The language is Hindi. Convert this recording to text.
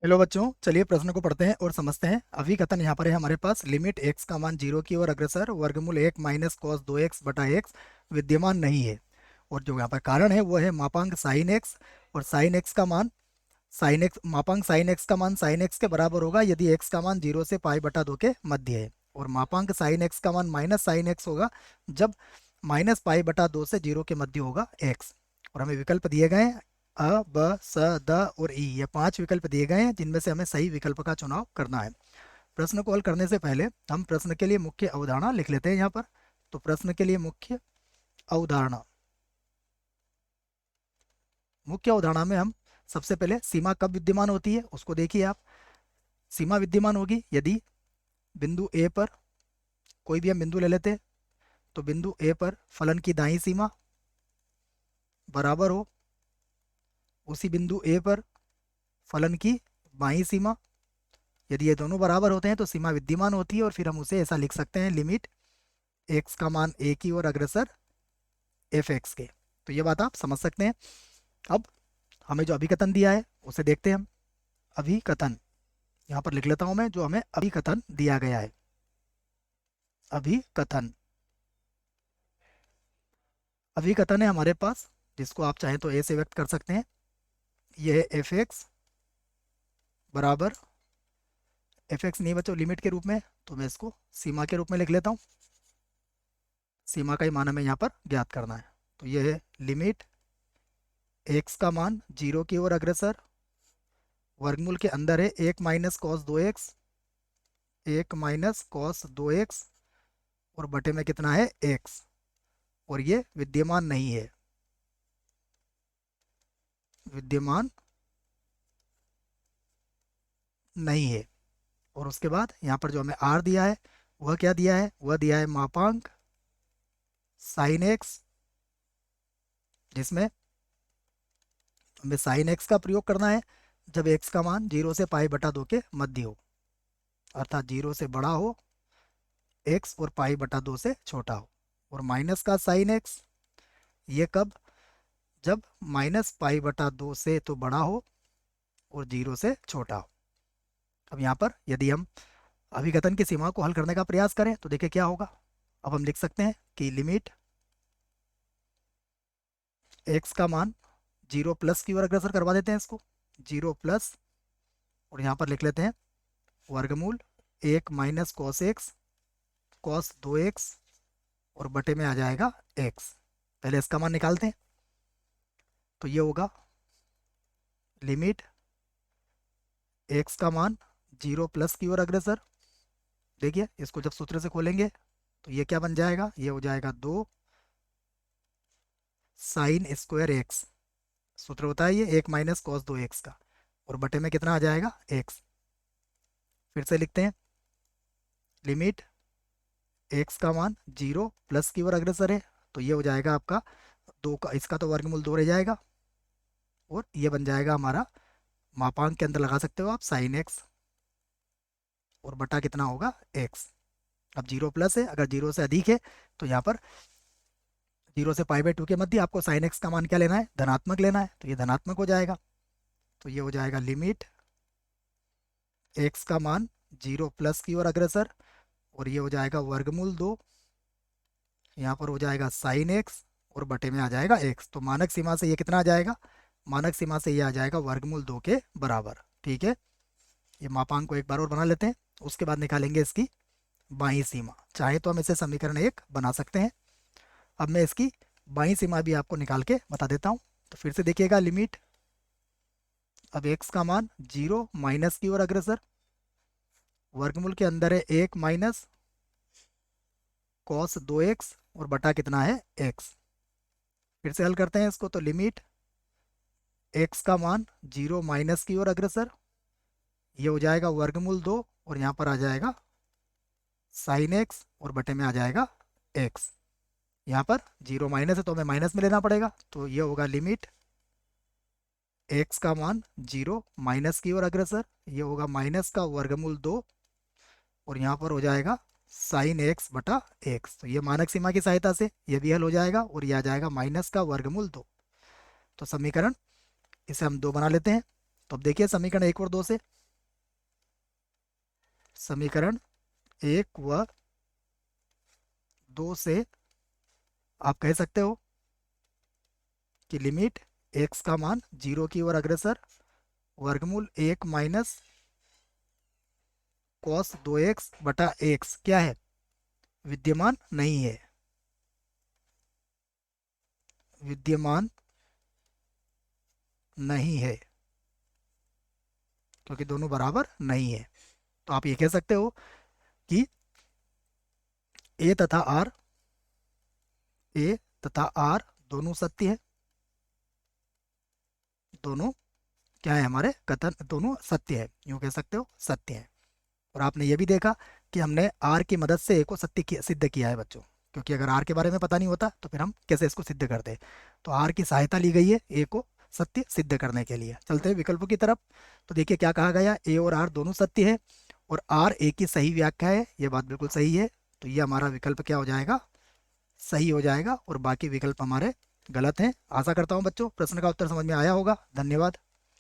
हेलो बच्चों, चलिए प्रश्न को पढ़ते हैं और समझते हैं। अभी कथन यहाँ पर है हमारे पास, लिमिट एक्स का मान जीरो की ओर अग्रसर वर्गमूल एक माइनस कॉस दो एक्स बटा एक्स विद्यमान नहीं है। और जो यहाँ पर कारण है वो है मापांक साइन एक्स। और साइन एक्स का मान साइन एक्स मापांक साइन एक्स का मान साइन एक्स के बराबर होगा यदि एक्स का मान जीरो से पाई बटा दो के मध्य है। और मापांक साइन एक्स का मान माइनस साइन एक्स होगा जब माइनस पाई बटा दो से जीरो के मध्य होगा एक्स। और हमें विकल्प दिए गए हैं अ, ब, स, द और ई। ये पांच विकल्प दिए गए हैं जिनमें से हमें सही विकल्प का चुनाव करना है। प्रश्न को हल करने से पहले हम प्रश्न के लिए मुख्य अवधारणा लिख लेते हैं यहाँ पर। तो प्रश्न के लिए अवधारणा मुख्य अवधारणा में हम सबसे पहले सीमा कब विद्यमान होती है उसको देखिए आप। सीमा विद्यमान होगी यदि बिंदु ए पर, कोई भी हम बिंदु ले लेते हैं, तो बिंदु ए पर फलन की दाईं सीमा बराबर हो उसी बिंदु ए पर फलन की बाईं सीमा। यदि ये दोनों बराबर होते हैं तो सीमा विद्यमान होती है और फिर हम उसे ऐसा लिख सकते हैं, लिमिट एक्स का मान ए की ओर अग्रसर एफ एक्स के। तो ये बात आप समझ सकते हैं। अब हमें जो अभिकथन दिया है उसे देखते हैं हम। अभिकथन यहाँ पर लिख लेता हूं मैं, जो हमें अभिकथन दिया गया है। अभिकथन अभिकथन है हमारे पास, जिसको आप चाहें तो ए से व्यक्त कर सकते हैं। यह है एफ एक्स बराबर, एफ एक्स नहीं बच्चों लिमिट के रूप में, तो मैं इसको सीमा के रूप में लिख लेता हूँ। सीमा का ही मान हमें यहाँ पर ज्ञात करना है। तो यह है लिमिट एक्स का मान जीरो की ओर अग्रसर, वर्गमूल के अंदर है एक माइनस कॉस दो एक्स, एक माइनस कॉस दो एक्स, और बटे में कितना है एक्स। और ये विद्यमान नहीं है, विद्यमान नहीं है। और उसके बाद यहाँ पर जो हमें आर दिया है वह क्या दिया है, वह दिया है मापांक साइन एक्स, जिसमें हमें साइन एक्स का प्रयोग करना है जब एक्स का मान जीरो से पाई बटा दो के मध्य हो, अर्थात जीरो से बड़ा हो एक्स और पाई बटा दो से छोटा हो। और माइनस का साइन एक्स, ये कब, जब माइनस पाई बटा दो से तो बड़ा हो और जीरो से छोटा हो। अब यहाँ पर यदि हम अभिकथन की सीमा को हल करने का प्रयास करें तो देखिए क्या होगा। अब हम लिख सकते हैं कि लिमिट एक्स का मान जीरो प्लस की ओर अग्रसर करवा देते हैं इसको, जीरो प्लस, और यहाँ पर लिख लेते हैं वर्गमूल एक माइनस कॉस एक्स, कॉस दो एक्स, और बटे में आ जाएगा एक्स। पहले इसका मान निकालते हैं, तो ये होगा लिमिट एक्स का मान जीरो प्लस की ओर अग्रसर। देखिए इसको जब सूत्र से खोलेंगे तो ये क्या बन जाएगा, ये हो जाएगा दो साइन स्क्वायर एक्स, सूत्र होता है ये एक माइनस कॉस दो एक्स का, और बटे में कितना आ जाएगा एक्स। फिर से लिखते हैं लिमिट एक्स का मान जीरो प्लस की ओर अग्रसर है, तो ये हो जाएगा आपका दो का, इसका तो वर्गमूल दो रह जाएगा, और ये बन जाएगा हमारा, मापांक के अंदर लगा सकते हो आप साइन एक्स, और बटा कितना होगा एक्स। अब जीरो प्लस है, अगर जीरो से अधिक है तो यहाँ पर जीरो से पाई बाई टू के मध्य आपको साइन एक्स का मान क्या लेना है, धनात्मक लेना है, तो ये धनात्मक हो जाएगा। तो ये हो जाएगा लिमिट एक्स का मान जीरो प्लस की ओर अग्रसर, और ये हो जाएगा वर्गमूल दो, यहाँ पर हो जाएगा साइन एक्स, और बटे में आ जाएगा एक्स। तो मानक सीमा से ये कितना आ जाएगा, मानक सीमा से ये आ जाएगा वर्गमूल दो के बराबर। ठीक है, ये मापांक को एक बार और बना लेते हैं, उसके बाद निकालेंगे इसकी बाईं सीमा। चाहे तो हम इसे समीकरण एक बना सकते हैं। अब मैं इसकी बाईं सीमा भी आपको निकाल के बता देता हूँ। तो फिर से देखिएगा लिमिट, अब एक्स का मान जीरो माइनस की ओर अग्रसर, वर्गमूल के अंदर है एक माइनस कॉस दो एक्स, और बटा कितना है एक्स। फिर से हल करते हैं इसको, तो लिमिट एक्स का मान जीरो माइनस की ओर अग्रसर, ये हो जाएगा वर्गमूल दो, और यहाँ पर आ जाएगा साइन एक्स, और बटे में आ जाएगा एक्स। यहाँ पर जीरो माइनस है तो हमें माइनस में लेना पड़ेगा, तो ये होगा लिमिट एक्स का मान जीरो माइनस की ओर अग्रसर, ये होगा माइनस का वर्गमूल दो, और यहाँ पर हो जाएगा साइन एक्स बटा एक्स। तो ये मानक सीमा की सहायता से ये भी हल हो जाएगा, और ये आ जाएगा माइनस का वर्गमूल दो। तो समीकरण इसे हम दो बना लेते हैं। तो अब देखिए समीकरण 1 और 2 से, समीकरण 1 व 2 से आप कह सकते हो कि लिमिट x का मान 0 की ओर अग्रसर, वर्गमूल 1 माइनस कॉस 2x बटा x क्या है, विद्यमान नहीं है, विद्यमान नहीं है, क्योंकि दोनों बराबर नहीं है। तो आप ये कह सकते हो कि a तथा r दोनों सत्य है, दोनों क्या है, हमारे कथन दोनों सत्य है, यूँ कह सकते हो सत्य है। और आपने ये भी देखा कि हमने आर की मदद से ए को सिद्ध किया है बच्चों, क्योंकि अगर आर के बारे में पता नहीं होता तो फिर हम कैसे इसको सिद्ध करते। तो आर की सहायता ली गई है ए को सत्य सिद्ध करने के लिए। चलते हैं विकल्पों की तरफ। तो देखिए क्या कहा गया, ए और आर दोनों सत्य है और आर ए की सही व्याख्या है, ये बात बिल्कुल सही है। तो ये हमारा विकल्प क्या हो जाएगा, सही हो जाएगा, और बाकी विकल्प हमारे गलत हैं। आशा करता हूँ बच्चों प्रश्न का उत्तर समझ में आया होगा। धन्यवाद।